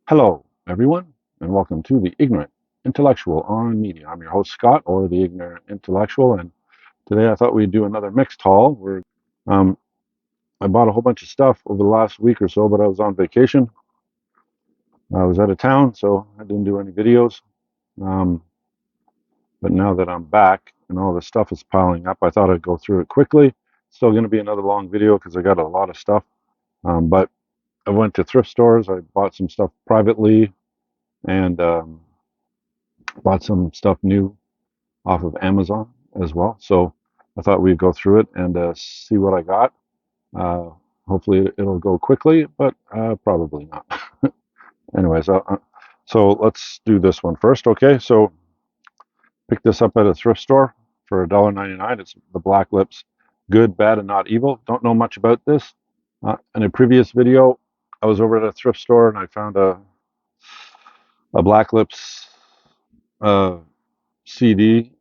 Hello, everyone, and welcome to the Ignorant Intellectual on Media. I'm your host, Scott, or the Ignorant Intellectual, and today I thought we'd do another mixed haul. Um, I bought a whole bunch of stuff over the last week or so, but I was on vacation. I was out of town, so I didn't do any videos. Um, but now that I'm back and all this stuff is piling up, I thought I'd go through it quickly. Still going to be another long video because I got a lot of stuff. But I went to thrift stores. I bought some stuff privately and bought some stuff new off of Amazon as well. So I thought we'd go through it and see what I got. Uh, Hopefully it'll go quickly, but probably not. Anyways, so let's do this one first. Okay, so picked this up at a thrift store for $1.99. It's the Black Lips Good, Bad, and Not Evil. Don't know much about this. In a previous video, I was over at a thrift store and I found a Black Lips uh, CD.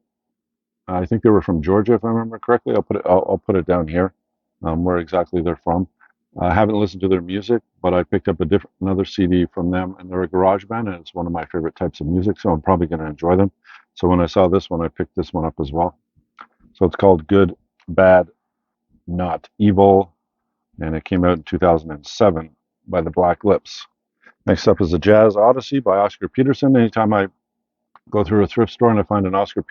I think they were from Georgia, if I remember correctly. I'll put it down here, where exactly they're from. I haven't listened to their music, but I picked up another CD from them, and they're a garage band, and it's one of my favorite types of music, so I'm probably going to enjoy them. So when I saw this one, I picked this one up as well. So it's called Good, Bad, Not Evil, and it came out in 2007 by the Black Lips. Next up is the Jazz Odyssey by Oscar Peterson. Anytime I go through a thrift store and I find an Oscar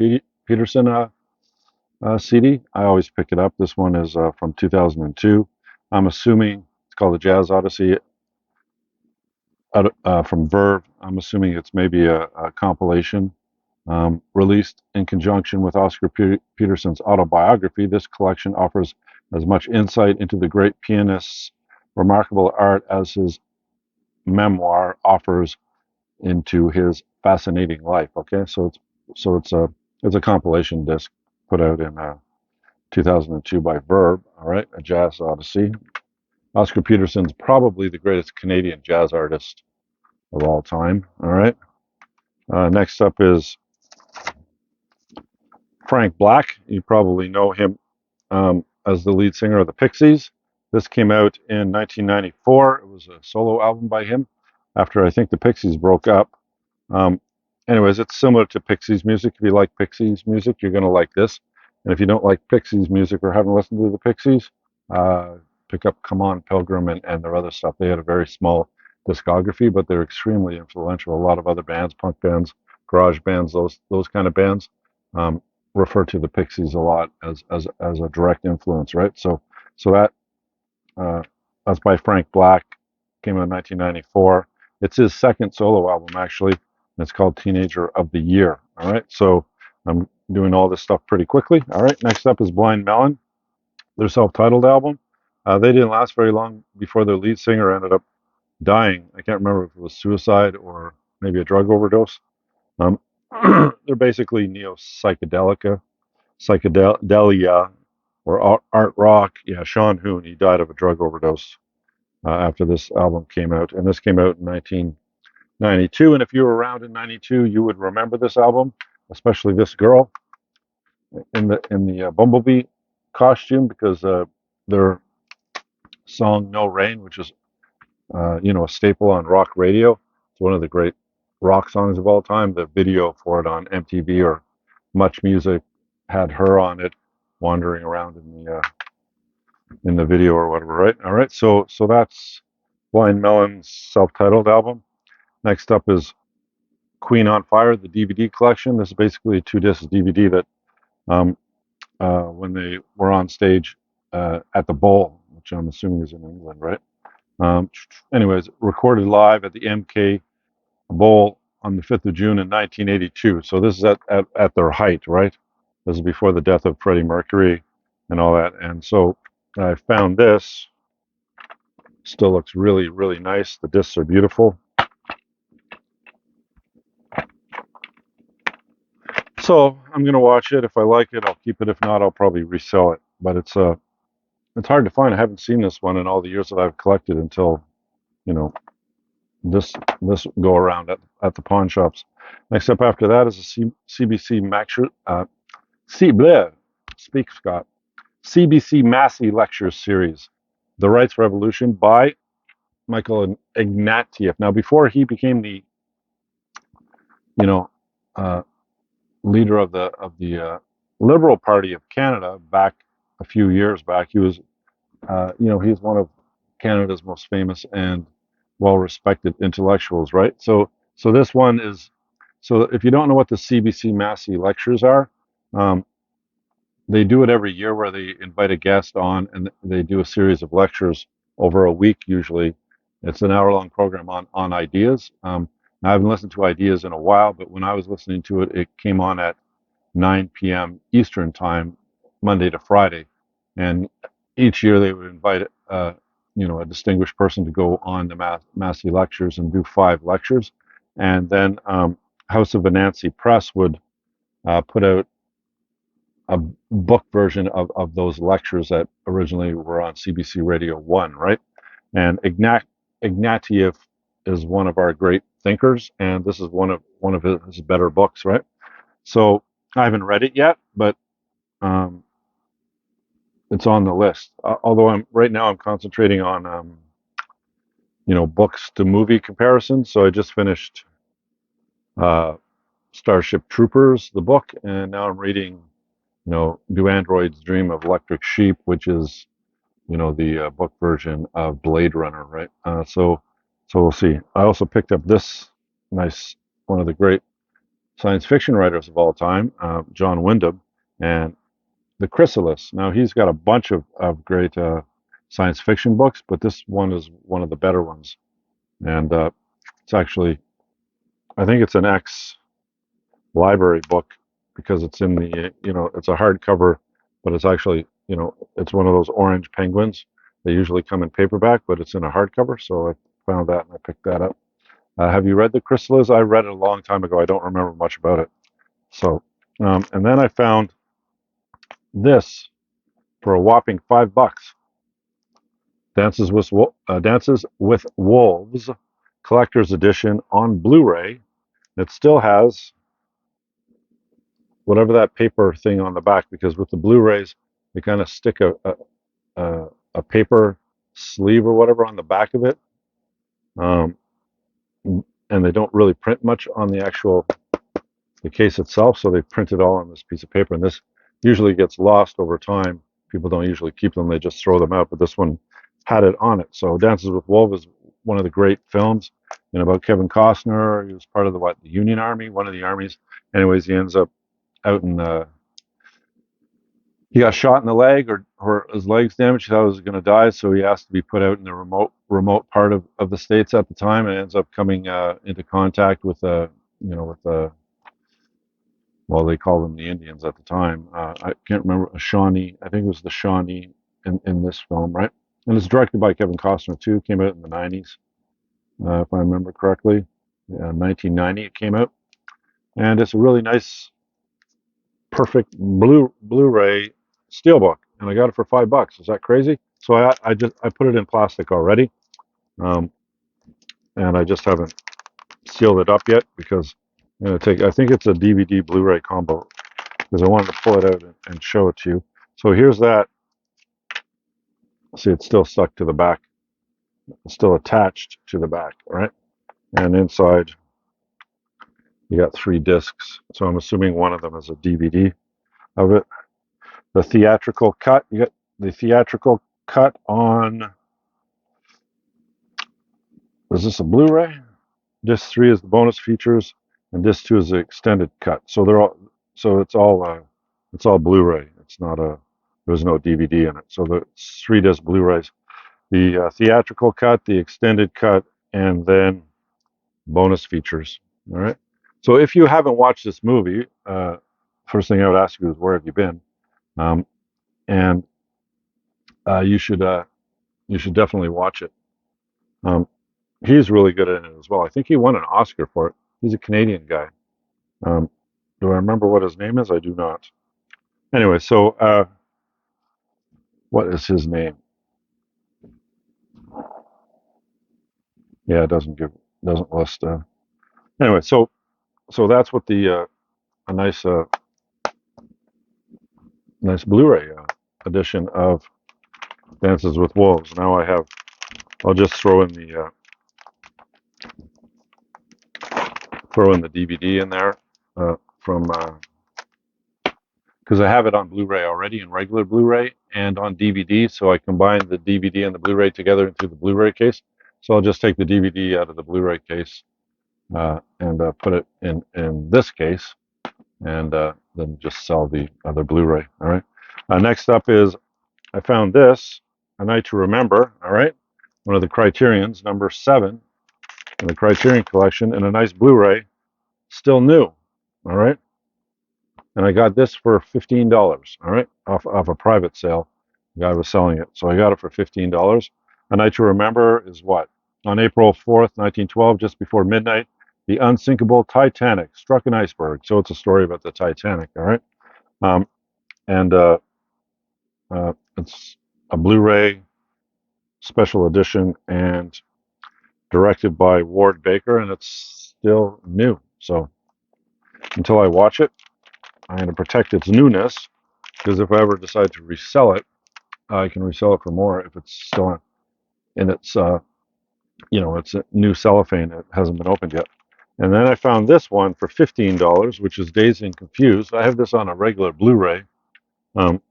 Peterson CD, I always pick it up. This one is from 2002. I'm assuming it's called the Jazz Odyssey from Verve. I'm assuming it's maybe a compilation released in conjunction with Oscar Peterson's autobiography. This collection offers as much insight into the great pianist's remarkable art as his memoir offers into his fascinating life. Okay, so it's a compilation disc put out in 2002 by Verve. All right, a jazz odyssey. Oscar Peterson's probably the greatest Canadian jazz artist of all time. All right. Next up is Frank Black. You probably know him as the lead singer of the Pixies. This came out in 1994. It was a solo album by him after I think the Pixies broke up. Um, Anyways, it's similar to Pixies music. If you like Pixies music, you're going to like this. And if you don't like Pixies music or haven't listened to the Pixies, uh, pick up Come On Pilgrim and their other stuff. They had a very small discography, but they're extremely influential. A lot of other bands, punk bands, garage bands, those kind of bands, um, refer to the Pixies a lot as a direct influence, right? So uh, that's by Frank Black. Came out in 1994. It's his second solo album, actually. And it's called Teenager of the Year. All right. So I'm doing all this stuff pretty quickly. All right. Next up is Blind Melon, their self-titled album. They didn't last very long before their lead singer ended up dying. I can't remember if it was suicide or maybe a drug overdose. Um, they're basically psychedelia, or art rock. Yeah, Sean Hoon, he died of a drug overdose after this album came out, and this came out in 1992. And if you were around in '92, you would remember this album, especially this girl in the Bumblebee costume, because their song "No Rain," which is a staple on rock radio, it's one of the great rock songs of all time. The video for it on MTV or Much Music had her on it, wandering around in the video or whatever, right? All right, so that's Blind Melon's self-titled album. Next up is Queen on Fire, the DVD collection. This is basically a two-disc DVD that um, when they were on stage at the Bowl, which I'm assuming is in England, right? Anyways, recorded live at the MK Bowl on the 5th of June in 1982. So this is at their height, right? This is before the death of Freddie Mercury and all that. And so I found this. Still looks really, really nice. The discs are beautiful. So I'm gonna watch it. If I like it, I'll keep it. If not, I'll probably resell it. But it's hard to find. I haven't seen this one in all the years that I've collected until you know this go around at the pawn shops. Next up after that is a CBC Speak Scott, CBC Massey Lectures Series, The Rights Revolution by Michael Ignatieff. Now, before he became the you know uh, leader of the Liberal Party of Canada back a few years back, he was he's one of Canada's most famous and well-respected intellectuals, right? So this one is so if you don't know what the CBC Massey lectures are, um, they do it every year where they invite a guest on and they do a series of lectures over a week usually. It's an hour-long program on ideas. I haven't listened to ideas in a while, but when I was listening to it, it came on at 9 p.m. Eastern time, Monday to Friday, and each year they would invite a distinguished person to go on the Massey lectures and do 5 lectures, and then House of Venancy Press would put out a book version of those lectures that originally were on CBC Radio 1, right? And Ignatieff is one of our great thinkers, and this is one of his better books, right? So I haven't read it yet, but um, it's on the list. Although I'm concentrating on books to movie comparisons. So I just finished uh, Starship Troopers, the book, and now I'm reading Do Androids Dream of Electric Sheep, which is the book version of Blade Runner, right? So we'll see. I also picked up this nice one of the great science fiction writers of all time, John Wyndham, and The Chrysalis. Now he's got a bunch of great science fiction books, but this one is one of the better ones. And it's actually, I think it's an ex-library book because it's in it's a hardcover, but it's actually, it's one of those orange penguins. They usually come in paperback, but it's in a hardcover. So I found that and I picked that up. Have you read The Chrysalis? I read it a long time ago. I don't remember much about it. So, and then I found this for a whopping $5. Dances with Wolves collector's edition on Blu-ray. It still has whatever that paper thing on the back, because with the Blu-rays they kind of stick a paper sleeve or whatever on the back of it, um, and they don't really print much on the case itself, so they print it all on this piece of paper, and this usually gets lost over time. People don't usually keep them, they just throw them out, but this one had it on it. So Dances with Wolves is one of the great films, about Kevin Costner. He was part of the Union Army, one of the armies. Anyways, he ends up out in he got shot in the leg, or his leg's damaged. He thought he was going to die, so he asked to be put out in the remote part of the States at the time, and ends up coming into contact with well, they called them the Indians at the time. I can't remember, a Shawnee. I think it was the Shawnee in this film, right? And it's directed by Kevin Costner too. Came out in the 90s, if I remember correctly. 1990 it came out, and it's a really nice, perfect Blu-ray steelbook, and I got it for $5. Is that crazy? So I put it in plastic already, um, and I just haven't sealed it up yet because I think it's a DVD Blu-ray combo, because I wanted to pull it out and show it to you. So here's that. See, it's still stuck to the back. It's still attached to the back, right? And inside, you got 3 discs. So I'm assuming one of them is a DVD of it. The theatrical cut, you got the theatrical cut on, is this a Blu-ray? Disc 3 is the bonus features, and disc 2 is the extended cut. So it's all Blu-ray. It's not there's no DVD in it. So the 3 disc Blu-rays, the theatrical cut, the extended cut, and then bonus features. All right. So if you haven't watched this movie, first thing I would ask you is, where have you been? Um, and you should definitely watch it. Um, he's really good at it as well. I think he won an Oscar for it. He's a Canadian guy. Um, do I remember what his name is? I do not. Anyway, so what is his name? Yeah, it doesn't list. Anyway, so that's what the a nice Blu-ray edition of Dances with Wolves. Now I have I'll just throw in the DVD in there from because I have it on Blu-ray already in regular Blu-ray and on DVD. So I combine the DVD and the Blu-ray together into the Blu-ray case. So I'll just take the DVD out of the Blu-ray case and put it in this case, and then just sell the other Blu-ray. All right. Next up is I found this, A Night to Remember. All right, one of the Criterions, number 7 in the Criterion collection, in a nice Blu-ray, still new. All right, and I got this for $15. All right, off a private sale. The guy was selling it, so I got it for $15. A Night to Remember is what? On April 4th, 1912, just before midnight, the unsinkable Titanic struck an iceberg. So it's a story about the Titanic. All right, um, and it's a Blu-ray special edition and directed by Ward Baker, and it's still new. So until I watch it, I'm going to protect its newness, because if I ever decide to resell it, I can resell it for more if it's still in its, it's a new cellophane. It hasn't been opened yet. And then I found this one for $15, which is Dazed and Confused. I have this on a regular Blu-ray, um,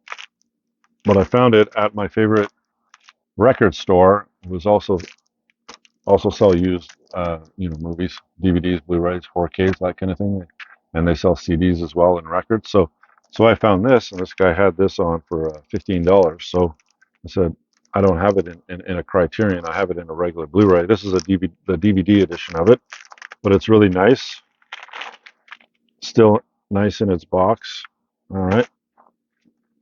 but I found it at my favorite record store. It was also sell used, movies, DVDs, Blu-rays, 4Ks, that kind of thing, and they sell CDs as well and records. So I found this, and this guy had this on for $15. So I said, I don't have it in a Criterion. I have it in a regular Blu-ray. This is the DVD edition of it, but it's really nice. Still nice in its box. All right,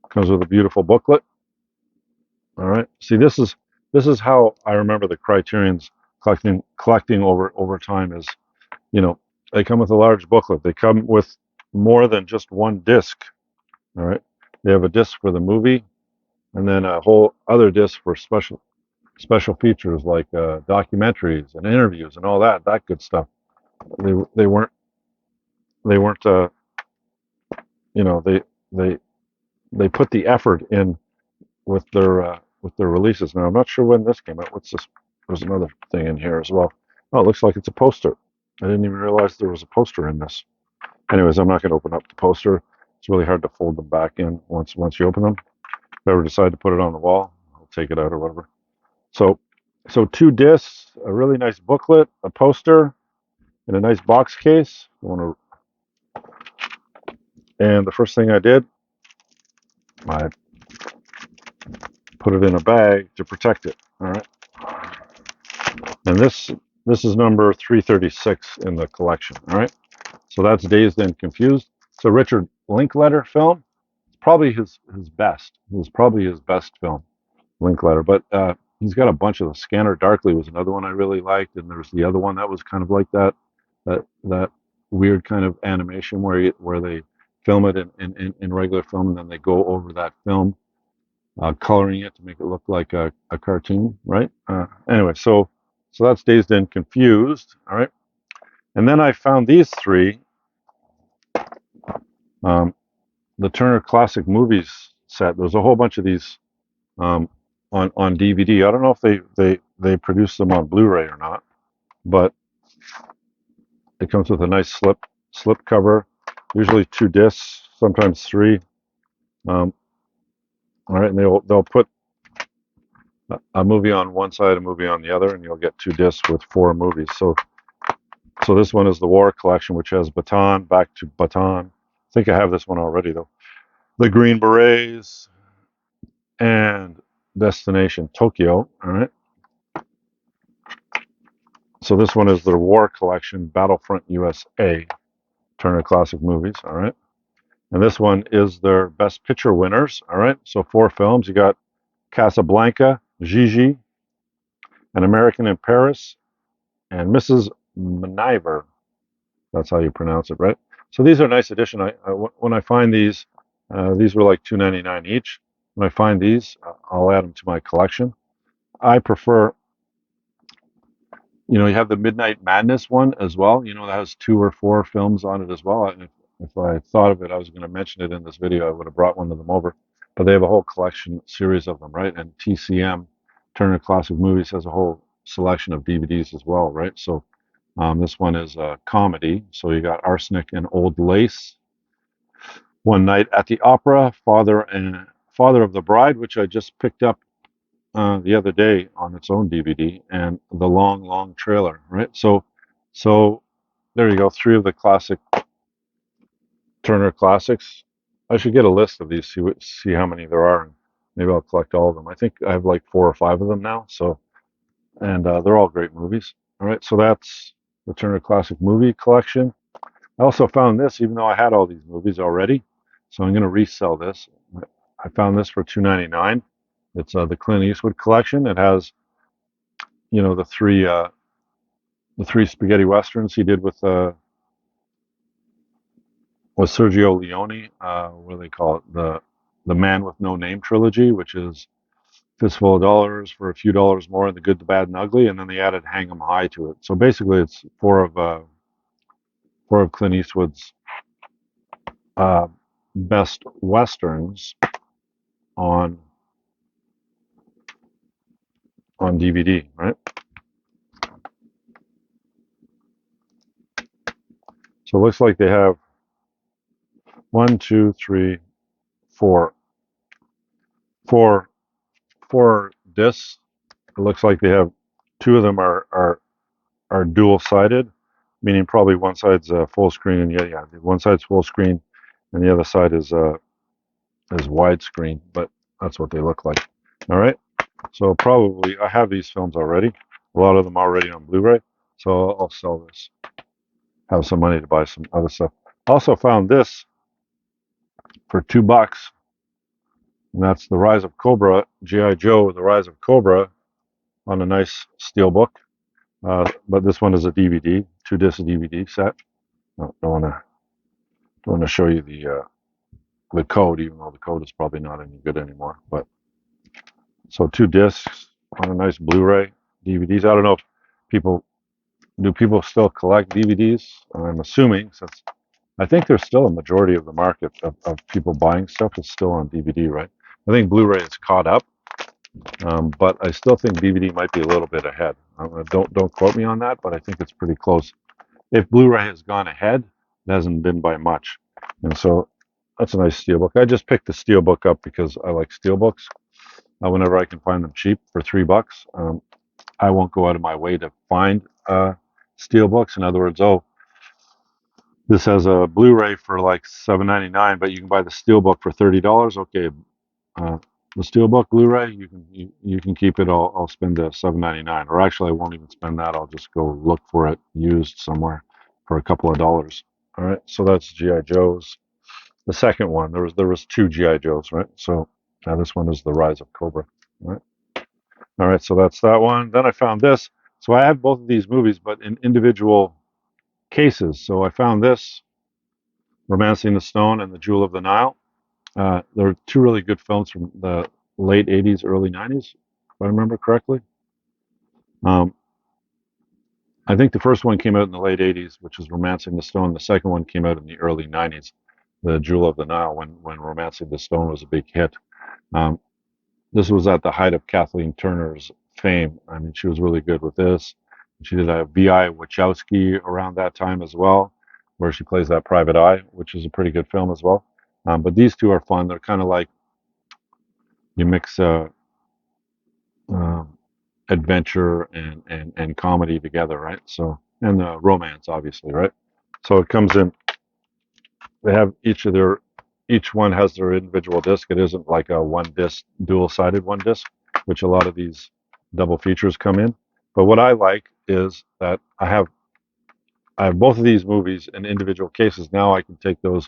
comes with a beautiful booklet. All right. See, this is how I remember the Criterions collecting over time is, you know, they come with a large booklet. They come with more than just one disc. All right. They have a disc for the movie, and then a whole other disc for special features like documentaries and interviews and all that good stuff. They weren't you know they they put the effort in with their releases. Now I'm not sure when this came out. What's this? There's another thing in here as well. Oh, it looks like it's a poster. I didn't even realize there was a poster in this. Anyways, I'm not going to open up the poster. It's really hard to fold them back in once you open them. If I ever decide to put it on the wall, I'll take it out or whatever. So so 2 discs, a really nice booklet, a poster, in a nice box case. And the first thing I did, I put it in a bag to protect it. All right. And this is number 336 in the collection. All right. So that's Dazed and Confused. It's a Richard Linklater film. It's probably his best. It was probably his best film, Linklater. But he's got a bunch of the Scanner Darkly was another one I really liked, and there's the other one that was kind of like that weird kind of animation where they film it in regular film, and then they go over that film, coloring it to make it look like a cartoon, right? Anyway, so that's Dazed and Confused. All right. And then I found these three, um, the Turner Classic Movies set. There's a whole bunch of these um, on DVD. I don't know if they produce them on Blu-ray or not, but it comes with a nice slip cover. Usually 2 discs, sometimes 3. All right, and they'll put a movie on one side, a movie on the other, and you'll get 2 discs with 4 movies. So this one is the War Collection, which has Baton, Back to Baton. I think I have this one already though. The Green Berets and Destination Tokyo. All right. So this one is the War Collection, Battlefront USA, Turner Classic Movies. All right. And this one is their Best Picture winners. All right. So 4 films. You got Casablanca, Gigi, An American in Paris, and Mrs. Miniver. That's how you pronounce it, right? So these are a nice addition. When I find these were like $2.99 each. When I find these, I'll add them to my collection. I prefer, you have the Midnight Madness one as well. That has 2 or 4 films on it as well. And if I thought of it, I was going to mention it in this video. I would have brought one of them over. But they have a whole collection series of them, right? And TCM Turner Classic Movies has a whole selection of DVDs as well, right? So this one is a comedy. So you got Arsenic and Old Lace, One Night at the Opera, Father of the Bride, which I just picked up the other day on its own DVD, and The Long Long Trailer, right? So there you go, three of the classic Turner classics. I should get a list of these, see how many there are, and maybe I'll collect all of them. I think I have like 4 or 5 of them now. So, and they're all great movies. All right, so that's the Turner Classic Movie Collection. I also found this, even though I had all these movies already, so I'm going to resell this. I found this for $2.99. It's the Clint Eastwood collection. It has, you know, the three spaghetti westerns he did with Sergio Leone. What do they call it? The Man with No Name trilogy, which is Fistful of Dollars for a few dollars more, and The Good, the Bad, and Ugly, and then they added Hang 'Em High to it. So basically, it's four of Clint Eastwood's uh, best westerns on DVD, right? So it looks like they have one, two, three, four, four, four discs. It looks like they have two of them are dual sided, meaning probably one side's full screen and yeah, one side's full screen and the other side is widescreen. But that's what they look like. All right. So probably I have these films already. A lot of them already on Blu-ray. So I'll sell this. Have some money to buy some other stuff. Also found this for $2, and that's The Rise of Cobra, G.I. Joe, The Rise of Cobra, on a nice steelbook. But this one is a DVD, 2 disc DVD set. Don't want to show you the code, even though the code is probably not any good anymore. But so 2 discs on a nice Blu-ray DVDs. I don't know if people people still collect DVDs. I'm assuming, since I think there's still a majority of the market of people buying stuff is still on DVD, right? I think Blu-ray is caught up, but I still think DVD might be a little bit ahead. Don't quote me on that, but I think it's pretty close. If Blu-ray has gone ahead, it hasn't been by much. And so that's a nice steelbook. I just picked the steelbook up because I like steelbooks. Whenever I can find them cheap for $3, I won't go out of my way to find steelbooks. In other words, oh, this has a Blu-ray for like $7.99, but you can buy the steelbook for $30. Okay, uh, the steelbook Blu-ray, you can keep it. I'll spend the $7.99, or actually, I won't even spend that. I'll just go look for it used somewhere for a couple of dollars. All right, so that's GI Joe's. The second one, there was 2 GI Joes, right? So now this one is The Rise of Cobra. All right, so that's that one. Then I found this. So I have both of these movies, but in individual cases. So I found this, Romancing the Stone and The Jewel of the Nile. There are 2 really good films from the late 80s, early 90s, if I remember correctly. Um, I think the first one came out in the late 80s, which was Romancing the Stone. The second one came out in the early 90s, The Jewel of the Nile, when Romancing the Stone was a big hit. Um, this was at the height of Kathleen Turner's fame. I mean, she was really good with this. She did a V.I. Wachowski around that time as well, where she plays that private eye, which is a pretty good film as well. But these 2 are fun. They're kind of like you mix um, adventure and comedy together, right? So, and romance, obviously, right? So it comes in. They have each one has their individual disc. It isn't like a one disc, dual-sided one disc, which a lot of these double features come in. But what I like is that I have both of these movies in individual cases. Now I can take those,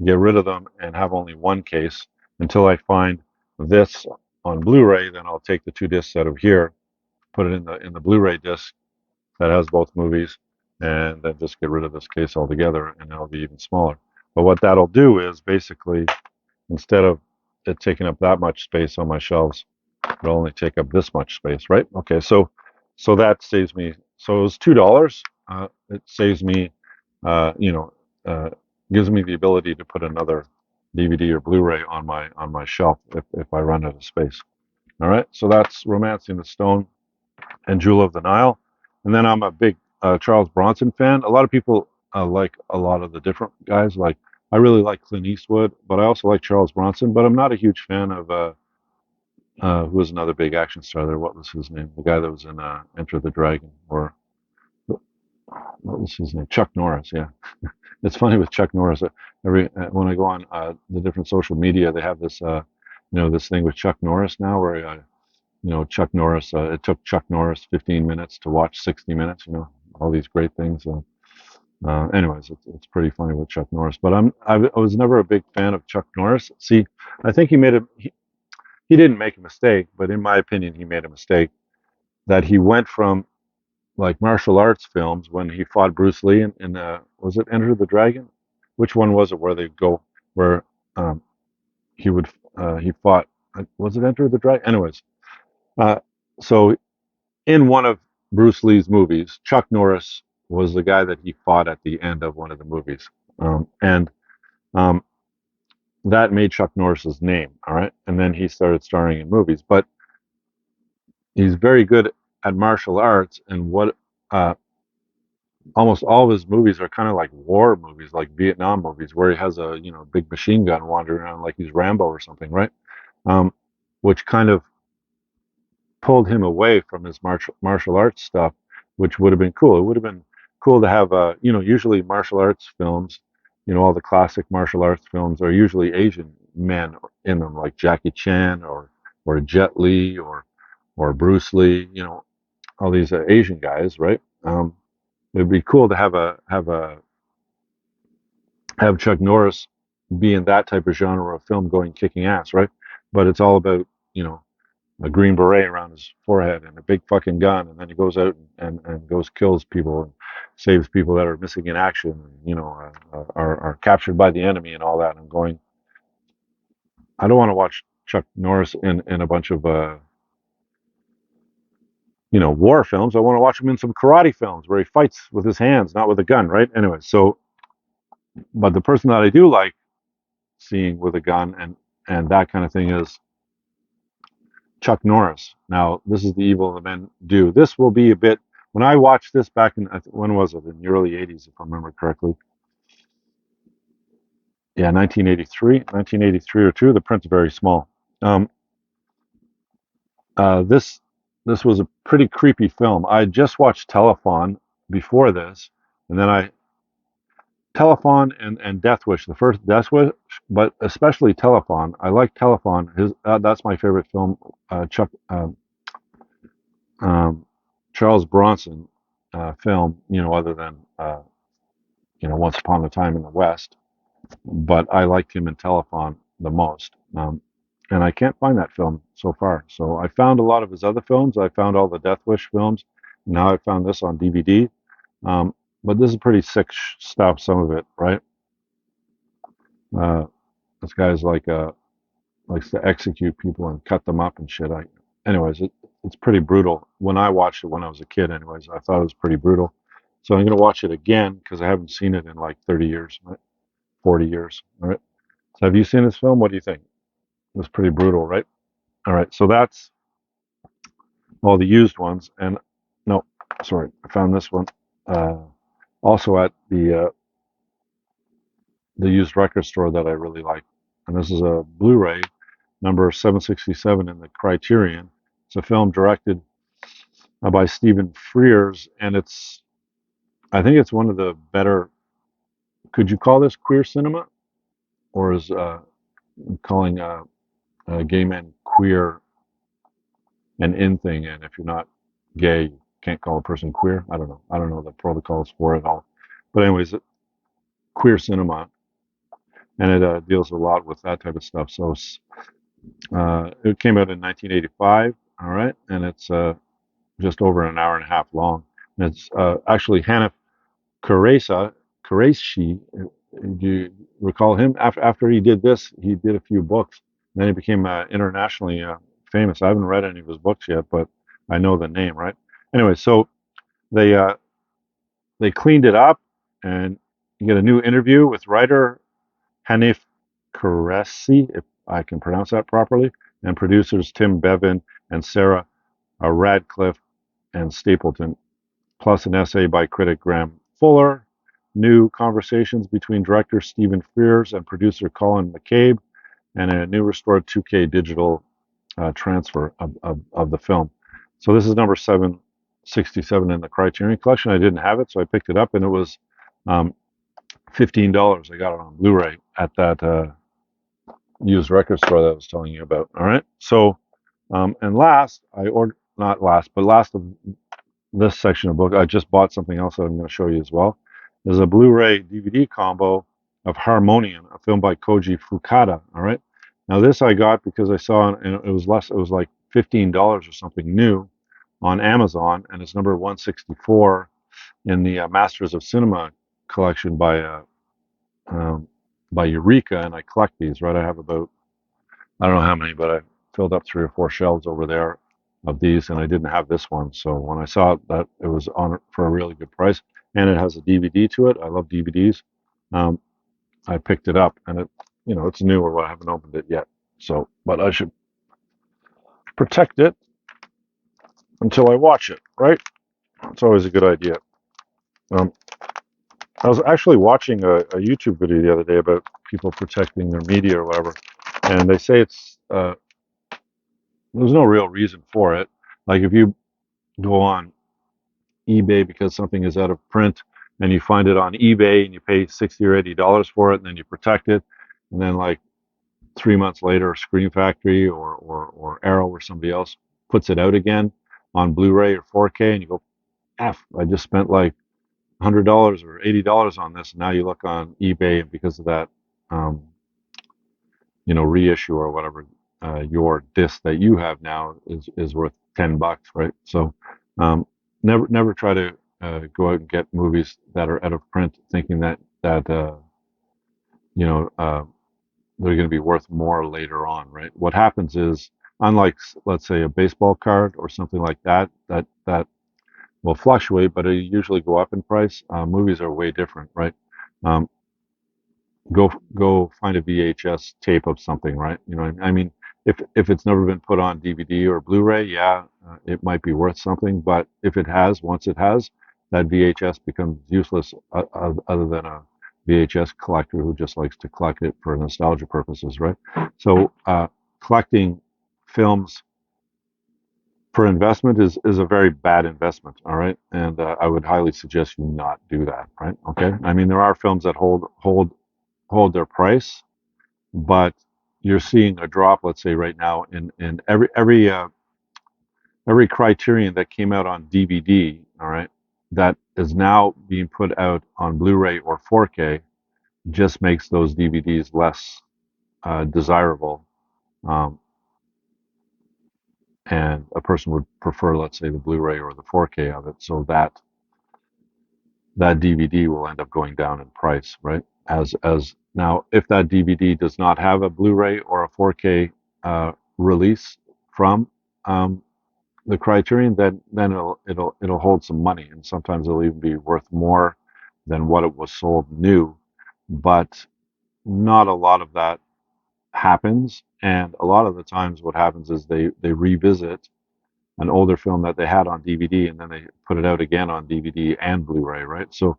get rid of them, and have only one case until I find this on Blu-ray. Then I'll take the 2 discs out of here, put it in the Blu-ray disc that has both movies, and then just get rid of this case altogether, and it'll be even smaller. But what that'll do is basically, instead of it taking up that much space on my shelves, it'll only take up this much space, right? Okay, so that saves me. So it was $2. It saves me, uh, you know, uh, gives me the ability to put another DVD or Blu-ray on my shelf if I run out of space. All right, so that's Romancing the Stone and Jewel of the Nile. And then I'm a big Charles Bronson fan. A lot of people like a lot of the different guys. Like I really like Clint Eastwood, but I also like Charles Bronson. But I'm not a huge fan of who was another big action star there. What was his name? The guy that was in Enter the Dragon, or what was his name? Chuck Norris. Yeah, it's funny with Chuck Norris. Every when I go on the different social media, they have this this thing with Chuck Norris now, where Chuck Norris. It took Chuck Norris 15 minutes to watch 60 minutes. All these great things. Anyways, it's pretty funny with Chuck Norris. But I was never a big fan of Chuck Norris. See, I think he didn't make a mistake, but in my opinion, he made a mistake that he went from like martial arts films when he fought Bruce Lee in was it Enter the Dragon? Which one was it where they go where um, he would he fought? Was it Enter the Dragon? Anyways, uh, so in one of Bruce Lee's movies, Chuck Norris was the guy that he fought at the end of one of the movies, and um, that made Chuck Norris's name. All right, and then he started starring in movies, but he's very good at martial arts, and what uh, almost all of his movies are kind of like war movies, like Vietnam movies, where he has a big machine gun wandering around like he's Rambo or something, right? Um, which kind of pulled him away from his martial arts stuff, which would have been cool. It would have been cool to have usually martial arts films, all the classic martial arts films are usually Asian men in them, like Jackie Chan or Jet Li or Bruce Lee, all these Asian guys, right? It'd be cool to have Chuck Norris be in that type of genre of film going kicking ass, right? But it's all about, a green beret around his forehead and a big fucking gun, and then he goes out and goes kills people and saves people that are missing in action, are captured by the enemy and all that. I'm going, I don't want to watch Chuck Norris in a bunch of war films. I want to watch him in some karate films where he fights with his hands, not with a gun, right? Anyway, so but the person that I do like seeing with a gun and that kind of thing is Chuck Norris. Now, this is the evil the men do. This will be a bit. When I watched this back in when was it? In the early '80s, if I remember correctly. Yeah, 1983 or two. The print's very small. Um, this was a pretty creepy film. I just watched Telephone before this, and then I Telephone and Death Wish. The first Death Wish, but especially Telephone. I like Telephone. His that's my favorite film. Chuck um, Charles Bronson film, other than Once Upon a Time in the West. But I liked him in Telephone the most, and I can't find that film so far. So I found a lot of his other films. I found all the Death Wish films. Now I found this on DVD. Um, but this is pretty sick stuff. Some of it, right? Uh, this guy's likes to execute people and cut them up and shit. Anyways, it's pretty brutal. When I watched it when I was a kid, anyways, I thought it was pretty brutal. So I'm gonna watch it again because I haven't seen it in like 30 years, right? 40 years. All right. So have you seen this film? What do you think? It was pretty brutal, right? All right. So that's all the used ones. And no, sorry, I found this one uh, also at the used record store that I really like. And this is a Blu-ray number 767 in the Criterion. It's a film directed by Stephen Frears, and I think it's one of the better. Could you call this queer cinema, or is calling gay men queer an in thing? And if you're not gay, you can't call a person queer. I don't know. I don't know the protocols for it all. But anyways, queer cinema, and it deals a lot with that type of stuff. So it came out in 1985. All right, and it's just over an hour and a half long. And it's actually Hannah Qureshi. Do you recall him? After he did this, he did a few books. And then he became internationally famous. I haven't read any of his books yet, but I know the name, right? Anyway, so they uh, they cleaned it up, and you get a new interview with writer Hanif Qureshi, if I can pronounce that properly. and producers Tim Bevan and Sarah Radcliffe and Stapleton, plus an essay by critic Graham Fuller, new conversations between director Stephen Frears and producer Colin McCabe, and a new restored 2K digital transfer of the film. So this is number 767 in the Criterion collection. I didn't have it, so I picked it up, and it was um, $15. I got it on Blu-ray at that used record store that I was telling you about. All right. So, and last, I ordered, not last, but last of this section of book, I just bought something else that I'm going to show you as well. There's a Blu-ray DVD combo of Harmonian, a film by Koji Fukada. All right. Now this I got because I saw, and it was less, it was like $15 or something new on Amazon, and it's number 164 in the Masters of Cinema collection um, by Eureka, and I collect these. Right, I have about, I don't know how many, but I filled up 3 or 4 shelves over there of these, and I didn't have this one. So when I saw that it was on for a really good price, and it has a DVD to it, I love DVDs. Um, I picked it up, and it's newer, but I haven't opened it yet. So, but I should protect it until I watch it. Right? It's always a good idea. Um, I was actually watching a YouTube video the other day about people protecting their media or whatever, and they say there's no real reason for it. Like if you go on eBay because something is out of print and you find it on eBay and you pay $60 or $80 for it and then you protect it, and then like 3 months later Screen Factory or Arrow or somebody else puts it out again on Blu-ray or 4K, and you go, I just spent like $100 or $80 on this, and now you look on eBay, and because of that um, reissue or whatever, your disc that you have now is worth $10, right? So um, never try to go out and get movies that are out of print thinking that you know uh, they're going to be worth more later on, right? What happens is, unlike let's say a baseball card or something like that will fluctuate, but it usually go up in price. Movies are way different, right? Um, go find a VHS tape of something, right? I mean, if it's never been put on DVD or Blu-ray, yeah, it might be worth something. But if it has, once it has, that VHS becomes useless, other than a VHS collector who just likes to collect it for nostalgia purposes, right? So collecting films for investment is a very bad investment, all right? And I would highly suggest you not do that, right? Okay. I mean, there are films that hold their price, but you're seeing a drop, let's say right now, in every Criterion that came out on DVD, all right, that is now being put out on Blu-ray or 4K, just makes those DVDs less desirable, um, and a person would prefer, let's say, the Blu-ray or the 4K of it, so that DVD will end up going down in price, right? As now, if that DVD does not have a Blu-ray or a 4K release from um, the Criterion, then it'll hold some money, and sometimes it'll even be worth more than what it was sold new. But not a lot of that happens, and a lot of the times what happens is they revisit an older film that they had on DVD, and then they put it out again on DVD and Blu-ray, right? So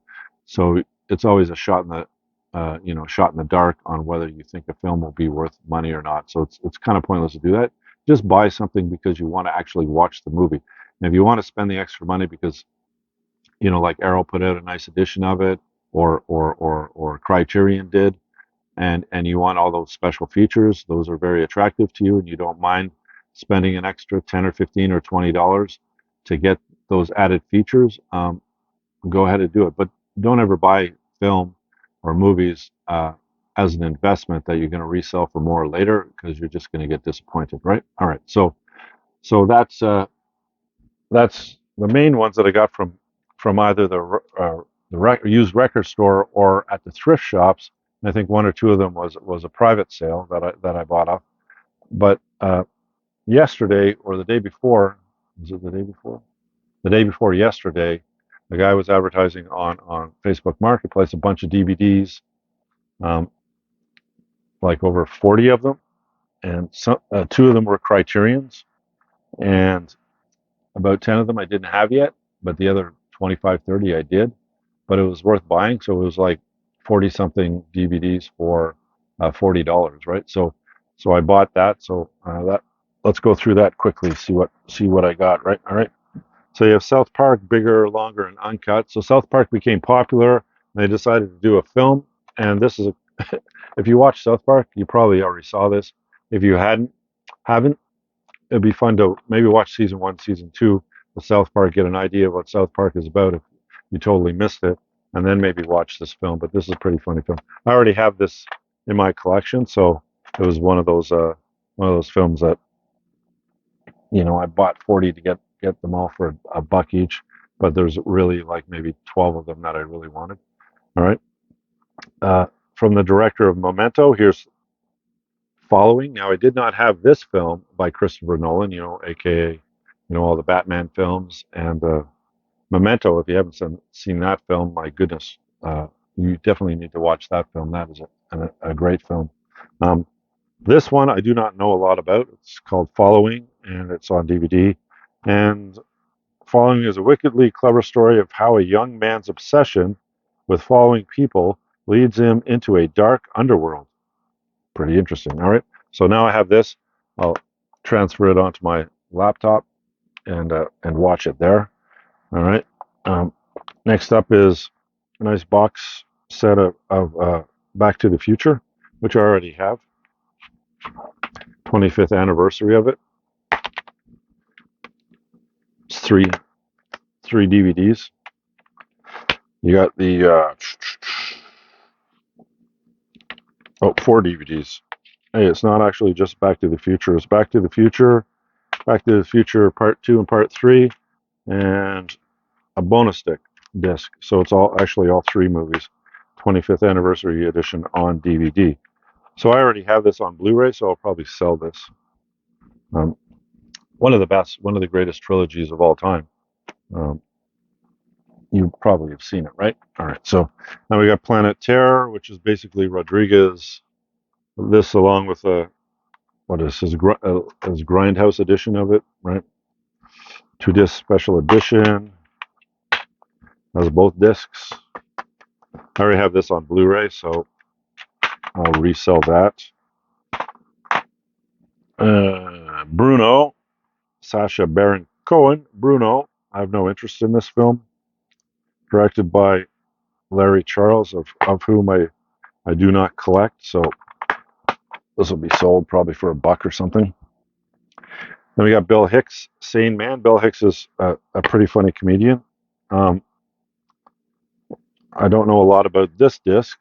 it's always a shot in the dark on whether you think a film will be worth money or not. So it's kind of pointless to do that. Just buy something because you want to actually watch the movie. And if you want to spend the extra money because like Arrow put out a nice edition of it, or Criterion did, and you want all those special features, those are very attractive to you, and you don't mind spending an extra 10 or 15 or $20 to get those added features, go ahead and do it. But don't ever buy film or movies as an investment that you're going to resell for more later, because you're just going to get disappointed, right? All right, so that's the main ones that I got from either the used record store or at the thrift shops. And I think one or two of them was a private sale that I bought off. But yesterday or the day before, was it the day before? The day before yesterday, the guy was advertising on Facebook Marketplace a bunch of DVDs, um, like over 40 of them, and two of them were Criterions, and about 10 of them I didn't have yet, but the other 25, 30 I did. But it was worth buying, so it was like 40 something DVDs for $40, right? So I bought that. So that let's go through that quickly, see what I got, right? All right. So you have South Park, bigger, longer, and uncut. So South Park became popular, and they decided to do a film. And this is if you watch South Park, you probably already saw this. If you haven't, it'd be fun to maybe watch season one, season two of South Park, get an idea of what South Park is about if you totally missed it, and then maybe watch this film. But this is a pretty funny film. I already have this in my collection, so it was one of those films that I bought 40 to get them all for a buck each. But there's really like maybe 12 of them that I really wanted. All right. Uh, from the director of Memento, here's Following. Now, I did not have this film by Christopher Nolan, aka, all the Batman films and Memento. If you haven't seen that film, my goodness, you definitely need to watch that film. That is a great film. Um, this one I do not know a lot about. It's called Following, and it's on DVD. And Following is a wickedly clever story of how a young man's obsession with following people leads him into a dark underworld. Pretty interesting. All right. So now I have this. I'll transfer it onto my laptop and watch it there. All right. Um, Next up is a nice box set of Back to the Future, which I already have. 25th anniversary of it. It's three DVDs. You got the four DVDs. Hey, it's not actually just Back to the Future. It's Back to the Future, Back to the Future Part 2 and Part 3, and a bonus disc. So it's all three movies. 25th anniversary edition on DVD. So I already have this on Blu-ray, so I'll probably sell this. Um, one of the best, one of the greatest trilogies of all time. Um, you probably have seen it, right? All right. So now we got Planet Terror, which is basically Rodriguez. This along with what is his Grindhouse edition of it, right? 2-disc special edition. Has both discs. I already have this on Blu-ray, so I'll resell that. Bruno, Sacha Baron Cohen. Bruno. I have no interest in this film. Directed by Larry Charles, of whom I do not collect, so this will be sold probably for a buck or something. Then we got Bill Hicks, Sane Man. Bill Hicks is a pretty funny comedian. I don't know a lot about this disc.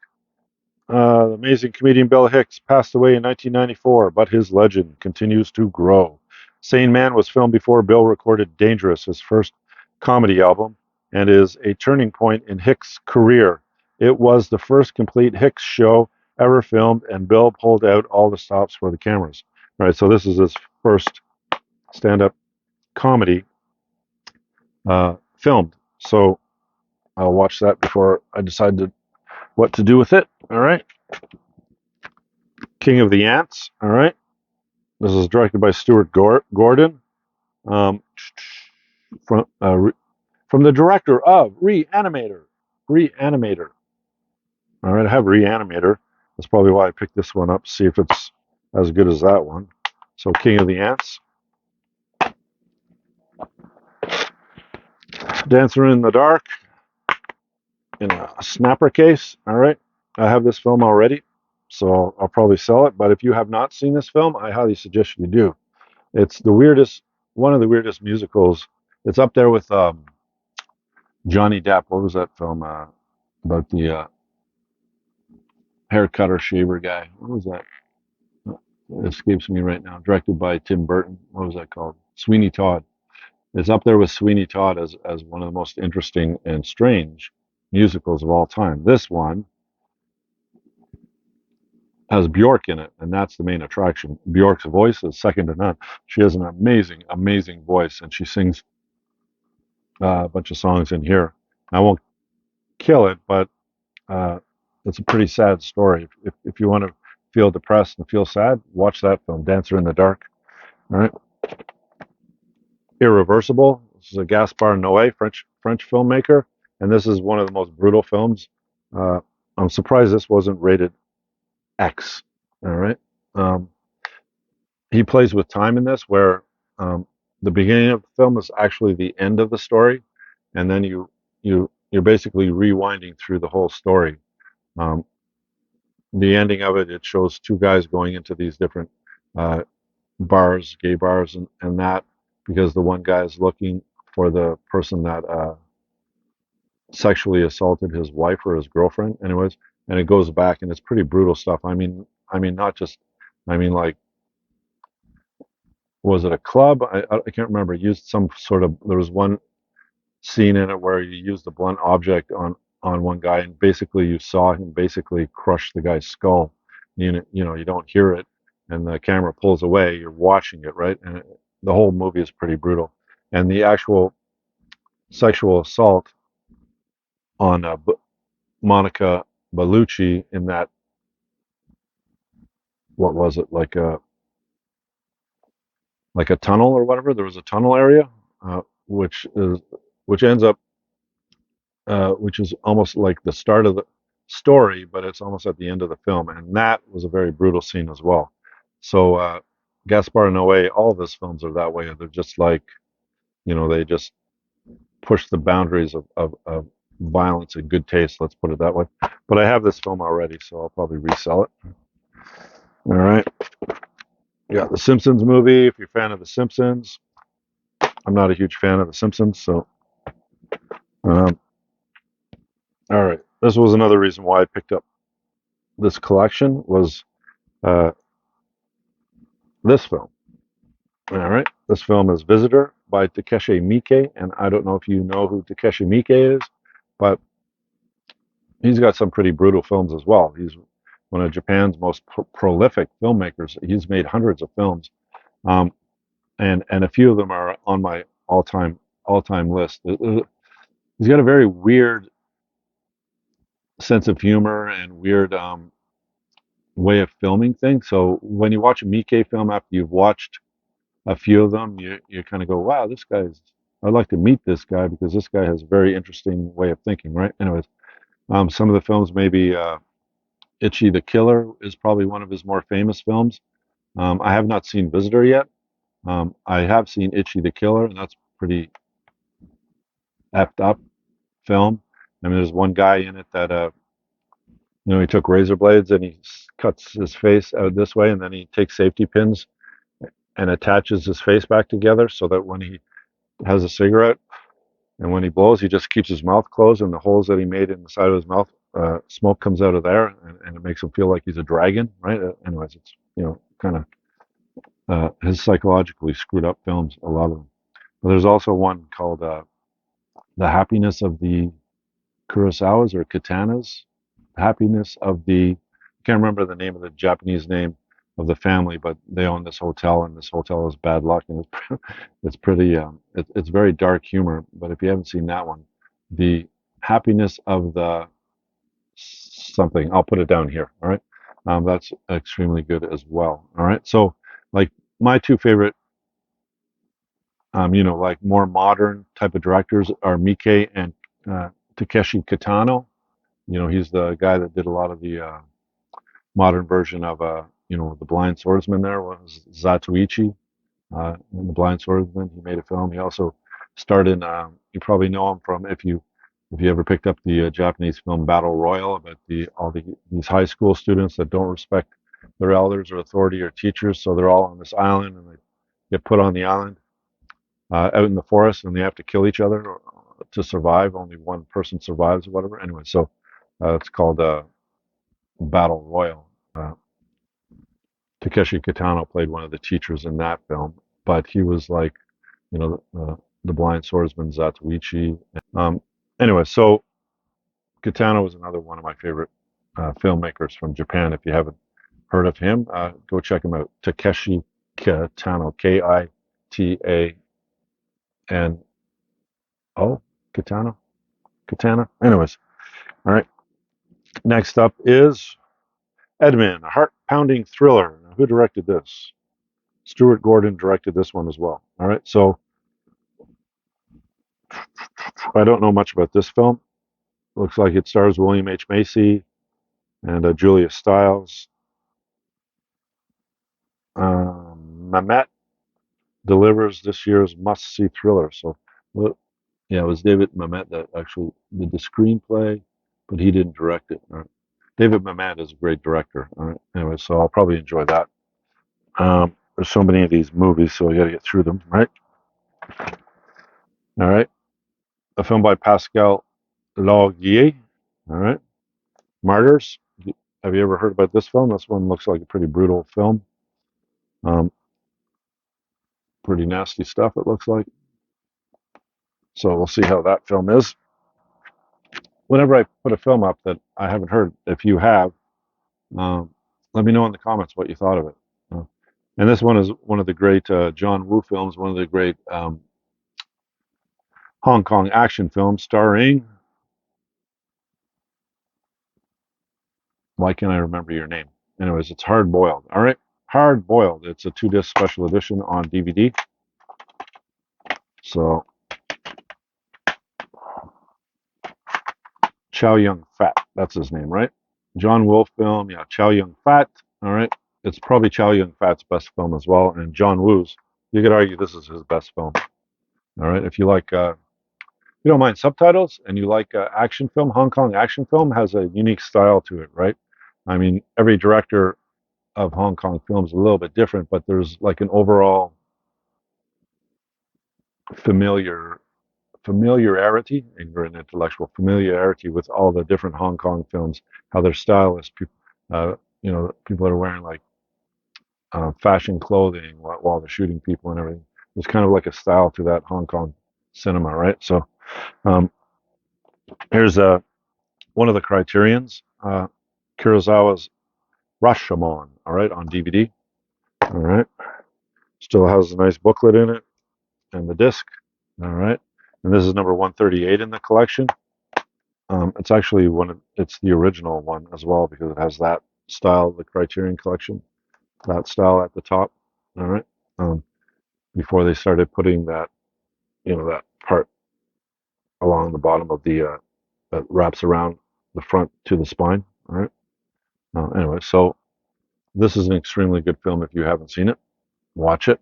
The amazing comedian Bill Hicks passed away in 1994, but his legend continues to grow. Sane Man was filmed before Bill recorded Dangerous, his first comedy album, and is a turning point in Hicks' career. It was the first complete Hicks show ever filmed, and Bill pulled out all the stops for the cameras. All right, so this is his first stand-up comedy filmed. So I'll watch that before I decide what to do with it. All right. King of the Ants. All right. This is directed by Stuart Gordon. Um, from the director of Reanimator. Reanimator. All right. I have Reanimator. That's probably why I picked this one up. See if it's as good as that one. So King of the Ants. Dancer in the Dark. In a snapper case. All right. I have this film already, so I'll probably sell it. But if you have not seen this film, I highly suggest you do. It's one of the weirdest musicals. It's up there with Johnny Depp. What was that film about the haircutter shaver guy? What was that? It escapes me right now. Directed by Tim Burton. What was that called? Sweeney Todd. It's up there with Sweeney Todd as one of the most interesting and strange musicals of all time. This one has Bjork in it, and that's the main attraction. Bjork's voice is second to none. She has an amazing, amazing voice, and she sings a bunch of songs in here. I won't kill it, but it's a pretty sad story. If you want to feel depressed and feel sad, watch that film, Dancer in the Dark. All right. Irreversible. This is a Gaspar Noé, French filmmaker, and this is one of the most brutal films. Uh, I'm surprised this wasn't rated X. All right. Um, he plays with time in this, where the beginning of the film is actually the end of the story, and then you're basically rewinding through the whole story. Um, the ending of it, it shows two guys going into these different uh, bars, gay bars, and that because the one guy is looking for the person that sexually assaulted his wife or his girlfriend, anyways, and it goes back and it's pretty brutal stuff. I mean, not just, I mean, like, was it a club? I can't remember. It used some sort of. There was one scene in it where you used a blunt object on one guy, and basically you saw him basically crush the guy's skull. You know, you don't hear it, and the camera pulls away. You're watching it, right? And the whole movie is pretty brutal. And the actual sexual assault on Monica Bellucci in that, what was it, like a tunnel or whatever? There was a tunnel area, which is which ends up which is almost like the start of the story, but it's almost at the end of the film, and that was a very brutal scene as well. So Gaspar Noé, all of his films are that way. They're just like, they just push the boundaries of violence and good taste. Let's put it that way. But I have this film already, so I'll probably resell it. All right. Yeah, the Simpsons movie. If you're a fan of the Simpsons, I'm not a huge fan of the Simpsons, so um, all right. This was another reason why I picked up this collection was uh, this film. All right. This film is Visitor by Takeshi Miike, and I don't know if you know who Takeshi Miike is, but he's got some pretty brutal films as well. He's one of Japan's most prolific filmmakers. He's made hundreds of films, um, and a few of them are on my all time list. He's got a very weird sense of humor and weird way of filming things. So when you watch a Miike film after you've watched a few of them, you kind of go, wow, this guy's. I'd like to meet this guy because this guy has a very interesting way of thinking, right? Anyways, some of the films, maybe Itchy the Killer is probably one of his more famous films. I have not seen Visitor yet. I have seen Itchy the Killer, and that's pretty effed up film. I mean, there's one guy in it that he took razor blades and he cuts his face out this way, and then he takes safety pins and attaches his face back together so that when he has a cigarette and when he blows, he just keeps his mouth closed, and the holes that he made in the side of his mouth, smoke comes out of there, and it makes him feel like he's a dragon, right? Anyways, it's kind of his psychologically screwed up films, a lot of them. But there's also one called The Happiness of the Kurosawas or Katanas. Happiness of the, I can't remember the name of the Japanese name of the family, but they own this hotel, and this hotel is bad luck, and it's pretty, it's very dark humor. But if you haven't seen that one, The Happiness of the something, I'll put it down here. All right, that's extremely good as well. All right, so like my two favorite, like more modern type of directors are Miike and Takeshi Kitano. He's the guy that did a lot of the modern version of the Blind Swordsman. There was Zatoichi in the Blind Swordsman. He made a film. He also starred in. You probably know him from if you ever picked up the Japanese film Battle Royale about these high school students that don't respect their elders or authority or teachers, so they're all on this island and they get put on the island out in the forest, and they have to kill each other to survive. Only one person survives or whatever. Anyway, so it's called Battle Royale. Takeshi Kitano played one of the teachers in that film, but he was like, the blind swordsman Zatoichi. Um, anyway, so Kitano was another one of my favorite filmmakers from Japan. If you haven't heard of him, go check him out. Takeshi Kitano, Kitano, Katana. Anyways, all right. Next up is Edmund, a Heart pounding thriller. Now, who directed this? Stuart Gordon directed this one as well. All right, so I don't know much about this film. Looks like it stars William H. Macy and Julia Stiles. Mamet delivers this year's must-see thriller. So, well, yeah, it was David Mamet that actually did the screenplay, but he didn't direct it. All right. David Mamet is a great director. All right. Anyway, so I'll probably enjoy that. There's so many of these movies, so I got to get through them, right? All right. A film by Pascal Laugier. All right. Martyrs. Have you ever heard about this film? This one looks like a pretty brutal film. Um, Pretty nasty stuff, it looks like. So we'll see how that film is. Whenever I put a film up that I haven't heard, if you have, um, let me know in the comments what you thought of it. Uh, and this one is one of the great John Woo films, one of the great Hong Kong action films starring, why can't I remember your name? Anyways, it's Hard Boiled. All right. Hard Boiled. It's a 2-disc special edition on DVD. So, Chow Yun Fat. That's his name, right? John Woo film. Yeah, Chow Yun Fat. All right. It's probably Chow Yun Fat's best film as well. And John Woo's, you could argue this is his best film. All right. If you like, you don't mind subtitles and you like action film, Hong Kong action film has a unique style to it, right? I mean, every director of Hong Kong films is a little bit different, but there's like an overall familiar familiarity, and you're an intellectual familiarity with all the different Hong Kong films, how they're stylized. People are wearing like fashion clothing while they're shooting people and everything. There's kind of like a style to that Hong Kong cinema, right? So um, here's one of the Criterions, Kurosawa's Rashomon, all right, on DVD. All right, still has a nice booklet in it and the disc. All right, and this is number 138 in the collection. It's actually it's the original one as well because it has that style, the Criterion collection, that style at the top. All right. Um, Before they started putting that, that part along the bottom of the that wraps around the front to the spine. All right. Anyway, so this is an extremely good film. If you haven't seen it, watch it.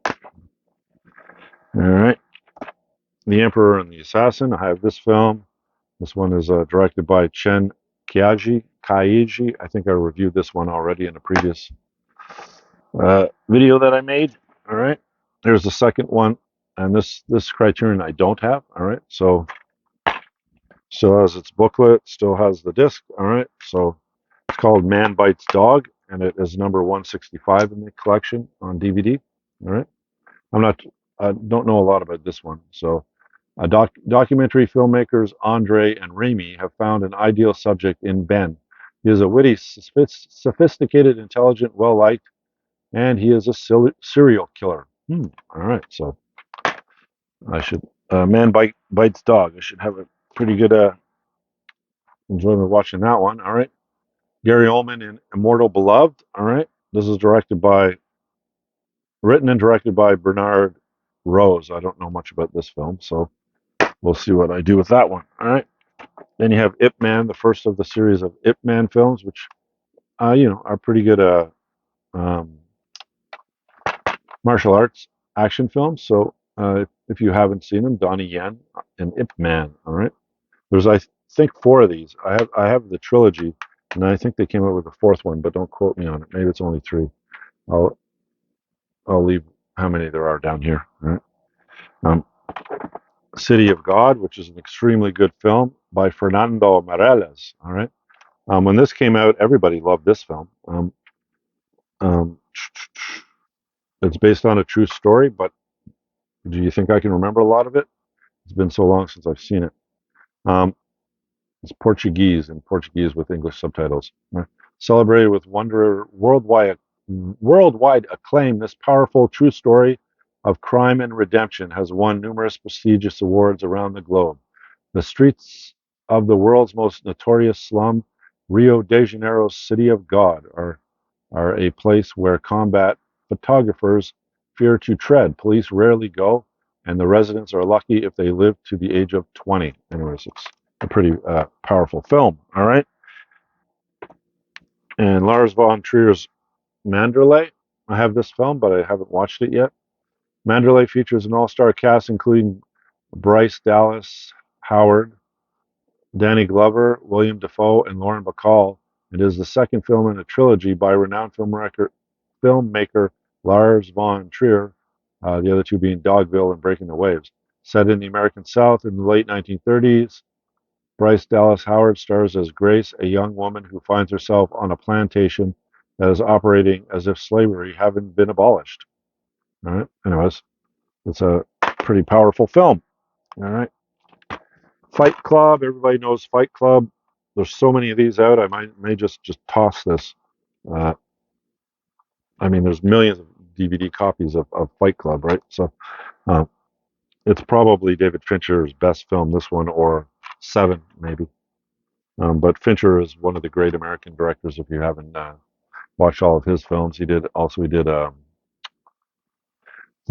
All right. The Emperor and the Assassin. I have this film. This one is directed by Chen Kaiji. I think I reviewed this one already in a previous video that I made. All right. There's the second one, and this Criterion I don't have. All right. So still has its booklet, still has the disc. All right. So it's called Man Bites Dog, and it is number 165 in the collection on DVD. All right. I don't know a lot about this one. So documentary filmmakers Andre and Remy have found an ideal subject in Ben. He is a witty, sophisticated, intelligent, well-liked, and he is a serial killer. All right, so I should bites dog. I should have a pretty good enjoyment watching that one. All right, Gary Oldman in Immortal Beloved. All right, this is written and directed by Bernard Rose. I don't know much about this film, so we'll see what I do with that one. All right. Then you have Ip Man, the first of the series of Ip Man films, which are pretty good um, martial arts action films. So if you haven't seen them, Donnie Yen and Ip Man. All right. There's I think 4 of these. I have the trilogy, and I think they came out with a 4th one, but don't quote me on it. Maybe it's only 3. I'll I'll leave how many there are down here. All right. Um, City of God, which is an extremely good film by Fernando Meirelles. All right. When this came out, everybody loved this film. Um, it's based on a true story, but do you think I can remember a lot of it? It's been so long since I've seen it. Um, it's Portuguese and Portuguese with English subtitles. Celebrated with worldwide acclaim, this powerful true story of crime and redemption has won numerous prestigious awards around the globe. The streets of the world's most notorious slum, Rio de Janeiro's City of God, are are a place where combat photographers fear to tread. Police rarely go, and the residents are lucky if they live to the age of 20. Anyways, it's a pretty powerful film. All right. And Lars von Trier's Manderley. I have this film, but I haven't watched it yet. Manderley features an all-star cast including Bryce Dallas Howard, Danny Glover, William Dafoe, and Lauren Bacall. It is the second film in a trilogy by renowned filmmaker Lars von Trier, the other two being Dogville and Breaking the Waves. Set in the American South in the late 1930s, Bryce Dallas Howard stars as Grace, a young woman who finds herself on a plantation that is operating as if slavery hadn't been abolished. All right. Anyways, it's a pretty powerful film. All right. Fight Club. Everybody knows Fight Club. There's so many of these out. I may just toss this. Uh, I mean, there's millions of DVD copies of Fight Club, right? So uh, it's probably David Fincher's best film. This one or Seven, maybe. But Fincher is one of the great American directors. If you haven't watched all of his films, he did the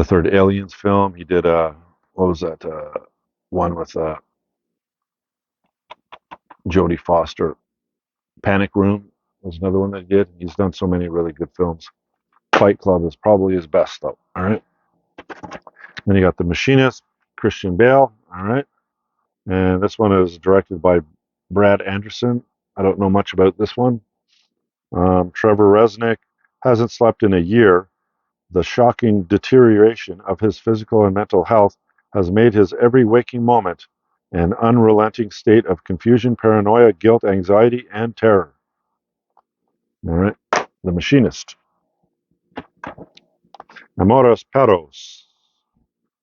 third Aliens film. He did what was that one with Jodie Foster? Panic Room was another one that he did. He's done so many really good films. Fight Club is probably his best, though. All right. Then you got The Machinist, Christian Bale. All right. And this one is directed by Brad Anderson. I don't know much about this one. Trevor Resnick hasn't slept in a year. The shocking deterioration of his physical and mental health has made his every waking moment an unrelenting state of confusion, paranoia, guilt, anxiety, and terror. All right. The Machinist. Amores Perros.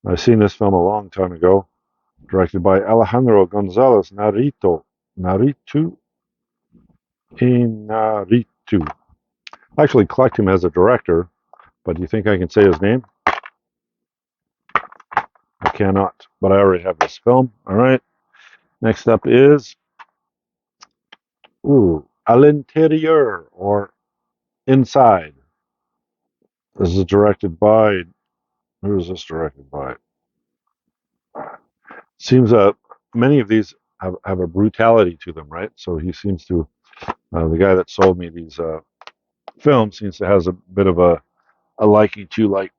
I've seen this film a long time ago. Directed by Alejandro Gonzalez Narritu Inarritu. I actually collect him as a director, but do you think I can say his name? I cannot, but I already have this film. All right. Next up is Al Interior, or Inside. This is directed by, who is this directed by? Seems many of these have a brutality to them, right? So he seems to, the guy that sold me these films seems to has a bit of a liking to, like,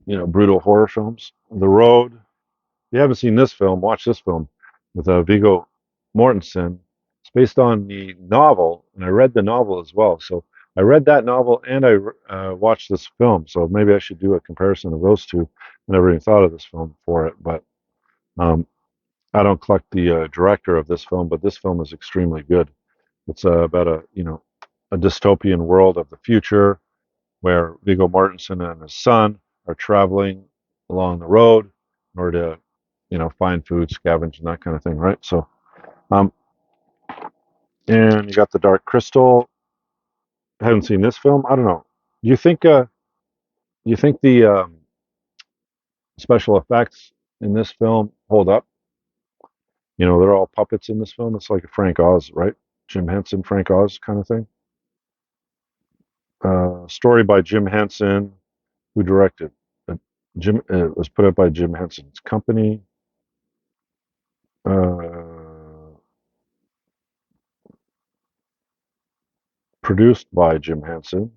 brutal horror films. The Road. If you haven't seen this film, watch this film with Viggo Mortensen. It's based on the novel, and I read the novel as well. So I read that novel and I watched this film. So maybe I should do a comparison of those two. I never even thought of this film for it, but um, I don't collect the director of this film, but this film is extremely good. It's about a dystopian world of the future where Viggo Mortensen and his son are traveling along the road in order to, find food, scavenge, and that kind of thing, right? So, um, and you got The Dark Crystal. I haven't seen this film. I don't know. Do you think? Do you think the special effects in this film hold up? They're all puppets in this film. It's like a Frank Oz, right? Jim Henson, Frank Oz kind of thing. Story by Jim Henson, who directed. It was put up by Jim Henson's company. Produced by Jim Henson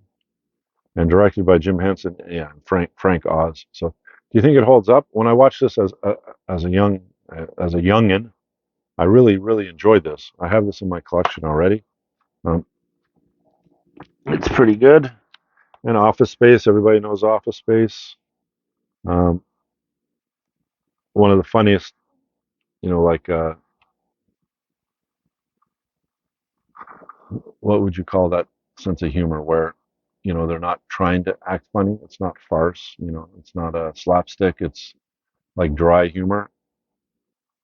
and directed by Jim Henson. Yeah, and Frank Oz. So, do you think it holds up? When I watched this as a youngin, I really enjoyed this. I have this in my collection already. Um, it's pretty good. And Office Space. Everybody knows Office Space. Um, one of the funniest, like what would you call that sense of humor where, they're not trying to act funny. It's not farce. It's not a slapstick. It's like dry humor.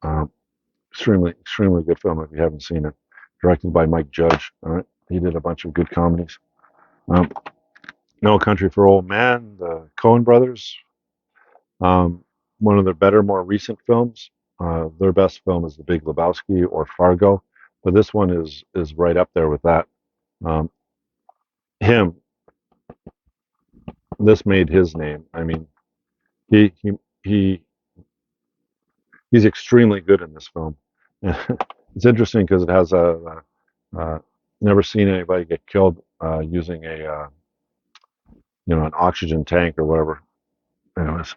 Um, extremely good film if you haven't seen it. Directed by Mike Judge. All right, he did a bunch of good comedies. Um, No Country for Old Men, the Coen brothers. Um, One of their better, more recent films. Their best film is The Big Lebowski or Fargo, but this one is right up there with that. Um, him, this made his name. I mean, he he he he's extremely good in this film. It's interesting because it has a never seen anybody get killed using a an oxygen tank or whatever. Anyways,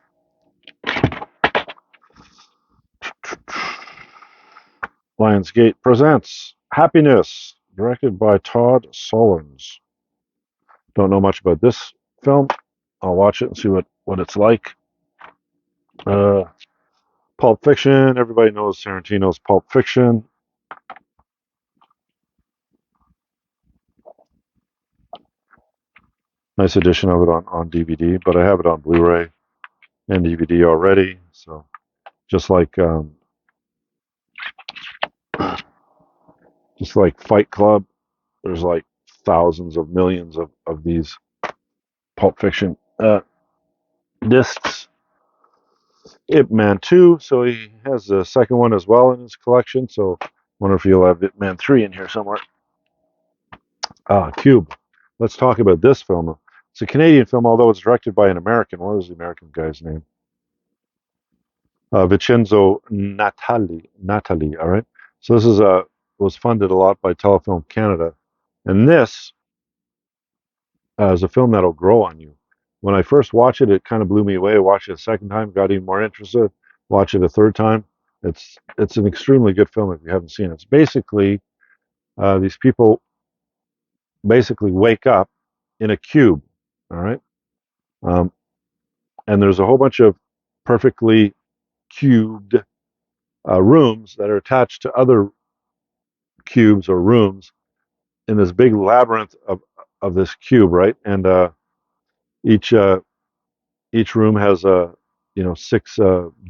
Lionsgate presents Happiness, directed by Todd Solondz. Don't know much about this film. I'll watch it and see what it's like. Uh, Pulp Fiction. Everybody knows Tarantino's Pulp Fiction. Nice edition of it on DVD, but I have it on Blu-ray and DVD already. So just like Fight Club, there's like thousands of millions of these Pulp Fiction discs. Ip Man 2, so he has the second one as well in his collection. So I wonder if he'll have Ip Man 3 in here somewhere. Cube. Let's talk about this film. It's a Canadian film, although it's directed by an American. What was the American guy's name? Vincenzo Natali. All right. So this was funded a lot by Telefilm Canada, and this is a film that'll grow on you. When I first watched it, it kind of blew me away. I watched it a second time, got even more interested. Watch it a third time. It's an extremely good film if you haven't seen it. It's basically these people basically wake up in a cube. All right. Um, and there's a whole bunch of perfectly cubed rooms that are attached to other cubes or rooms in this big labyrinth of this cube, right? And each each room has six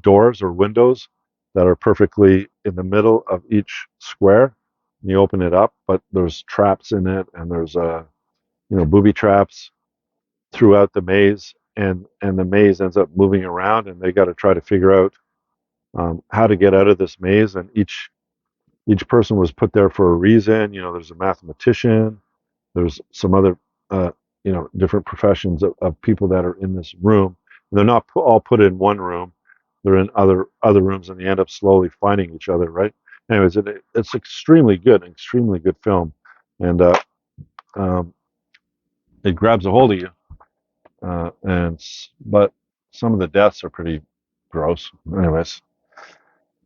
doors or windows that are perfectly in the middle of each square. And you open it up, but there's traps in it, and there's booby traps throughout the maze, and the maze ends up moving around, and they got to try to figure out how to get out of this maze. And each person was put there for a reason. There's a mathematician, there's some other different professions of people that are in this room. And they're not all put in one room. They're in other rooms, and they end up slowly finding each other. Right. Anyways, it's extremely good film, and um, it grabs a hold of you. But some of the deaths are pretty gross. Anyways,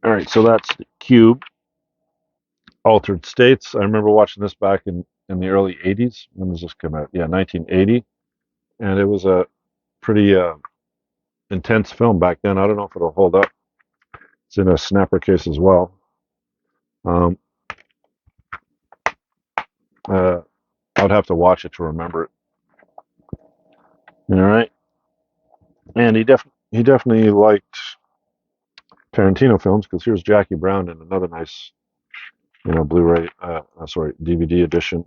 all right. So that's the Cube. Altered States. I remember watching this back in the early 80s. When does this come out? Yeah, 1980. And it was a pretty intense film back then. I don't know if it'll hold up. It's in a snapper case as well. Um, I would have to watch it to remember it. All right. And he definitely liked Tarantino films, because here's Jackie Brown in another nice, Blu-ray, DVD edition.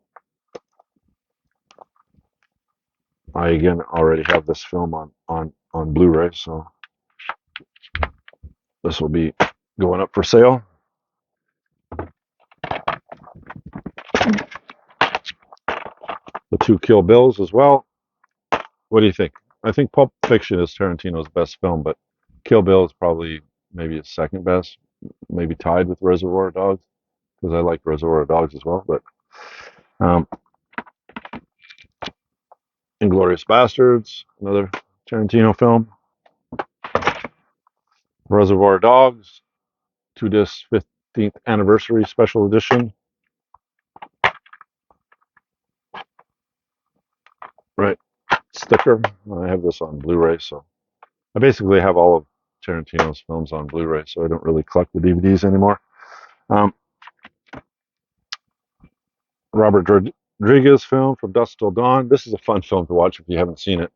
I again already have this film on Blu-ray, so this will be going up for sale. The two Kill Bills as well. What do you think? I think Pulp Fiction is Tarantino's best film, but Kill Bill is probably maybe his second best, maybe tied with Reservoir Dogs, because I like Reservoir Dogs as well. But um, Inglourious Bastards, another Tarantino film. Reservoir Dogs, 2-disc 15th anniversary special edition. Right, sticker. I have this on Blu-ray, so I basically have all of Tarantino's films on Blu-ray, so I don't really collect the DVDs anymore. Um, Robert Rodriguez film, From Dusk Till Dawn. This is a fun film to watch if you haven't seen it.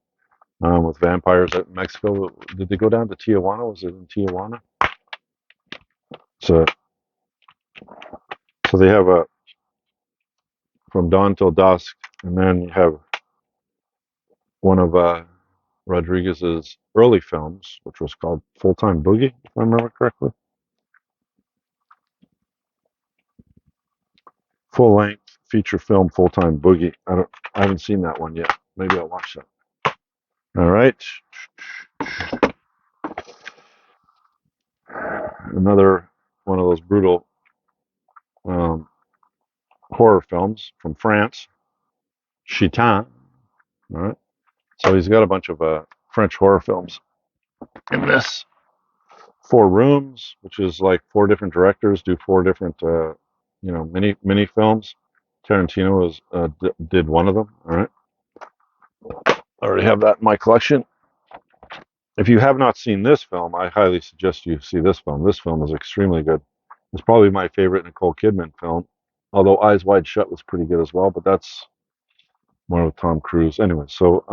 With vampires out in Mexico. Did they go down to Tijuana? Was it in Tijuana? So, so they have a From Dawn Till Dusk, and then you have one of Rodriguez's early films, which was called Full Time Boogie, if I remember correctly. Full length feature film Full-Time Boogie. I haven't seen that one yet. Maybe I'll watch that. All right. Another one of those brutal um, horror films from France, Chitin. All right. So he's got a bunch of French horror films in this. 4 Rooms, which is like 4 different directors do 4 different, mini films. Tarantino did one of them. All right. I already have that in my collection. If you have not seen this film, I highly suggest you see this film. This film is extremely good. It's probably my favorite Nicole Kidman film, although Eyes Wide Shut was pretty good as well, but that's one with Tom Cruise. Anyway, so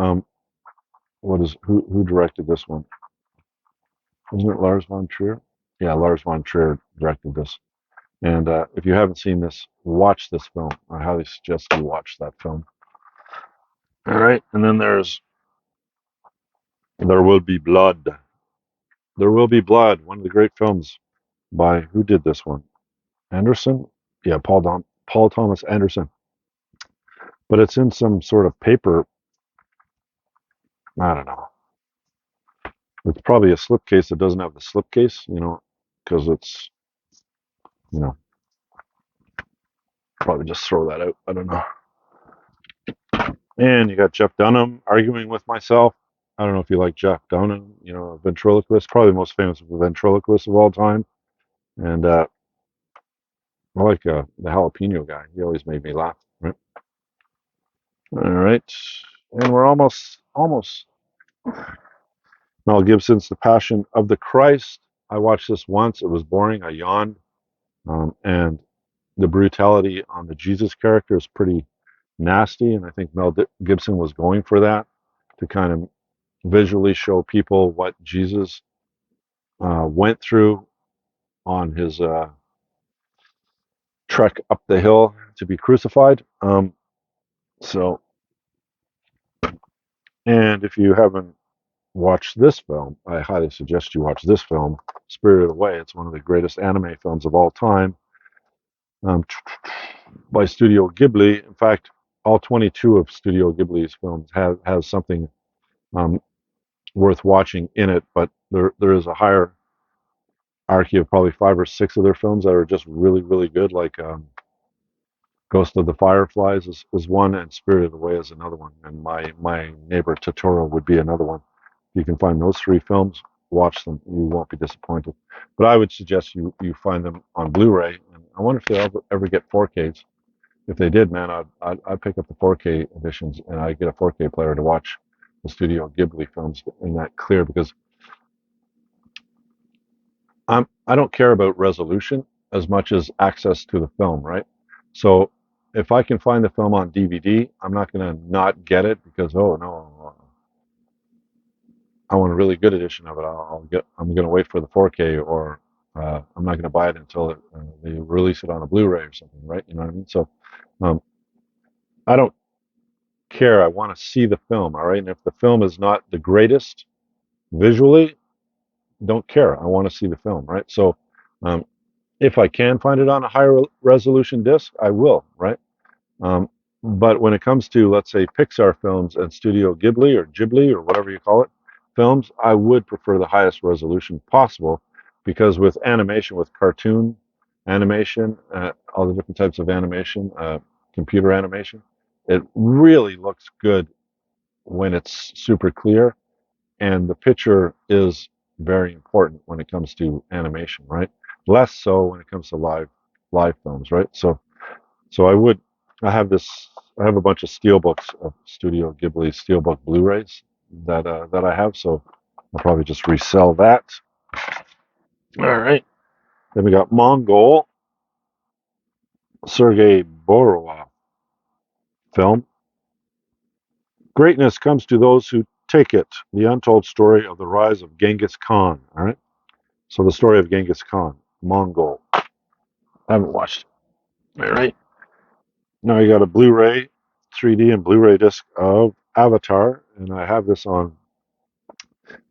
who directed this one? Isn't it Lars von Trier? Yeah, Lars von Trier directed this. And if you haven't seen this, watch this film. I highly suggest you watch that film. All right, and then there's There Will Be Blood. There Will Be Blood, one of the great films by, who did this one? Anderson? Yeah, Paul Thomas Anderson. But it's in some sort of paper. I don't know. It's probably a slipcase that doesn't have the slipcase, because it's, you know, probably just throw that out. I don't know. And you got Jeff Dunham arguing with myself. I don't know if you like Jeff Dunham, a ventriloquist, probably the most famous ventriloquist of all time. And I like the jalapeno guy. He always made me laugh. Right? All right. And we're almost. Mel Gibson's The Passion of the Christ. I watched this once. It was boring. I yawned. And the brutality on the Jesus character is pretty nasty. And I think Mel Gibson was going for that to kind of visually show people what Jesus went through on his trek up the hill to be crucified. So, and if you haven't watched this film, I highly suggest you watch this film, Spirited Away. It's one of the greatest anime films of all time, by Studio Ghibli. In fact, all 22 of Studio Ghibli's films have something worth watching in it, but there is a hierarchy of probably 5 or 6 of their films that are just really, really good, like Ghost of the Fireflies is one, and Spirited Away is another one, and My Neighbor Totoro would be another one. If you can find those 3 films, watch them. You won't be disappointed. But I would suggest you find them on Blu-ray. And I wonder if they'll ever get 4Ks. If they did, man, I'd pick up the 4K editions, and I'd get a 4K player to watch the Studio Ghibli films in that clear, because I don't care about resolution as much as access to the film, right? So if I can find the film on DVD, I'm not going to not get it because, oh no, I want a really good edition of it. I'm going to wait for the 4K, or I'm not going to buy it until they release it on a Blu-ray or something, right? You know what I mean? So um, I don't care. I want to see the film, all right? And if the film is not the greatest visually, don't care. I want to see the film, right? So um, if I can find it on a higher resolution disc, I will, right? Um, but when it comes to, let's say, Pixar films and Studio Ghibli or whatever you call it, films, I would prefer the highest resolution possible, because with animation, with cartoon animation, all the different types of animation, computer animation, it really looks good when it's super clear, and the picture is very important when it comes to animation, right? Less so when it comes to live films, right? So I have a bunch of Steelbooks of Studio Ghibli Steelbook Blu-rays that I have, so I'll probably just resell that. All right. Then we got Mongol, Sergei Borovov film. Greatness comes to those who take it. The untold story of the rise of Genghis Khan. All right. So the story of Genghis Khan, Mongol. I haven't watched it. All right. Now I got a Blu-ray, 3D and Blu-ray disc of Avatar, and I have this on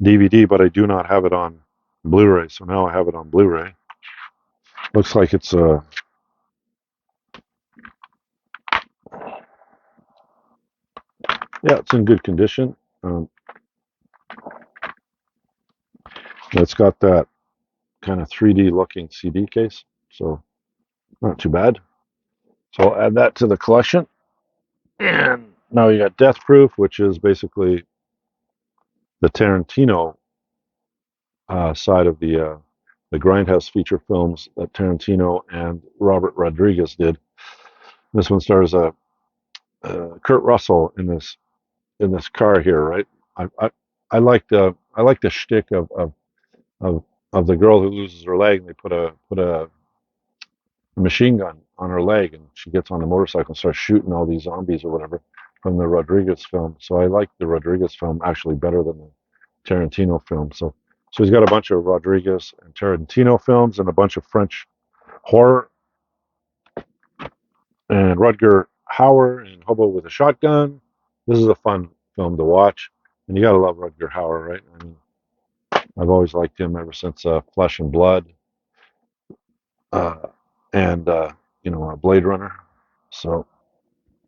DVD, but I do not have it on Blu-ray. So now I have it on Blu-ray. Looks like it's Yeah, it's in good condition. Um, it's got that kind of 3D looking CD case, so not too bad. So I'll add that to the collection. And now you got Death Proof, which is basically the Tarantino side of the Grindhouse feature films that Tarantino and Robert Rodriguez did. This one stars Kurt Russell in this car here, right? I I, I like the shtick of of the girl who loses her leg, and they put a machine gun on her leg, and she gets on the motorcycle and starts shooting all these zombies or whatever from the Rodriguez film. So I like the Rodriguez film actually better than the Tarantino film. So he's got a bunch of Rodriguez and Tarantino films and a bunch of French horror and Rutger Hauer and Hobo with a Shotgun. This is a fun film to watch, and you gotta love Rutger Hauer, right? I mean, I've always liked him ever since Flesh and Blood uh, and Blade Runner. So,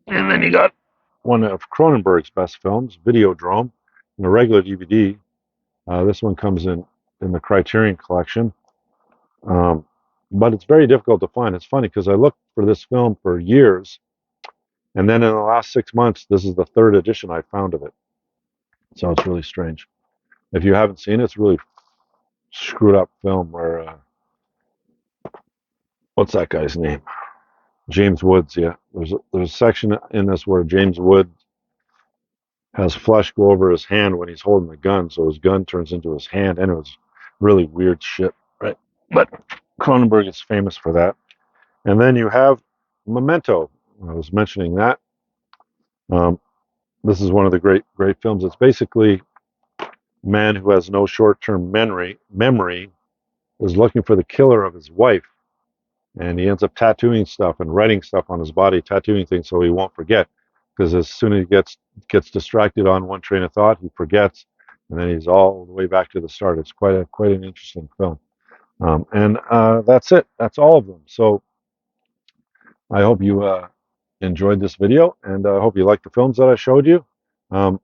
and then you got one of Cronenberg's best films, Videodrome, in a regular DVD. This one comes in the Criterion collection, um, but it's very difficult to find. It's funny because I looked for this film for years, and then in the last 6 months, this is the third edition I found of it. So it's really strange. If you haven't seen it, it's a really screwed up film where what's that guy's name? James Woods. Yeah, there's a section in this where James Woods has flesh go over his hand when he's holding the gun, so his gun turns into his hand, and it was really weird shit, right? But Cronenberg is famous for that. And then you have Memento. I was mentioning that. Um, this is one of the great films. It's basically a man who has no short-term memory is looking for the killer of his wife, and he ends up tattooing stuff and writing stuff on his body, tattooing things so he won't forget. Because as soon as he gets distracted on one train of thought, he forgets, and then he's all the way back to the start. It's quite an interesting film. And that's it. That's all of them. So I hope you enjoyed this video, and I hope you like the films that I showed you. Um,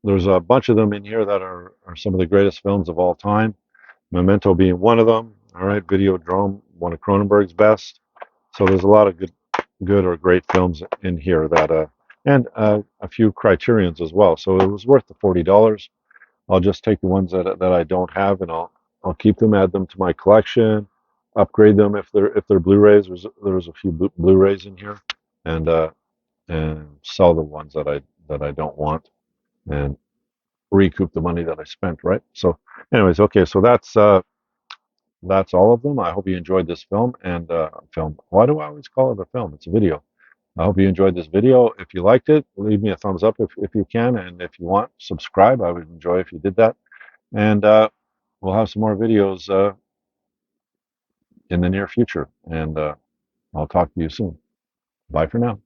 there's a bunch of them in here that are some of the greatest films of all time. Memento being one of them. All right, Videodrome, one of Cronenberg's best. So there's a lot of good or great films in here that and a few Criterions as well. So it was worth the $40. I'll just take the ones that I don't have, and I'll keep them, add them to my collection, upgrade them if they're Blu-rays. There's a few Blu-rays in here, and sell the ones that I don't want, and recoup the money that I spent. Right. So, anyways, okay. So that's all of them. I hope you enjoyed this film and film. Why do I always call it a film? It's a video. I hope you enjoyed this video. If you liked it, leave me a thumbs up if you can. And if you want, subscribe. I would enjoy if you did that. And we'll have some more videos in the near future. And I'll talk to you soon. Bye for now.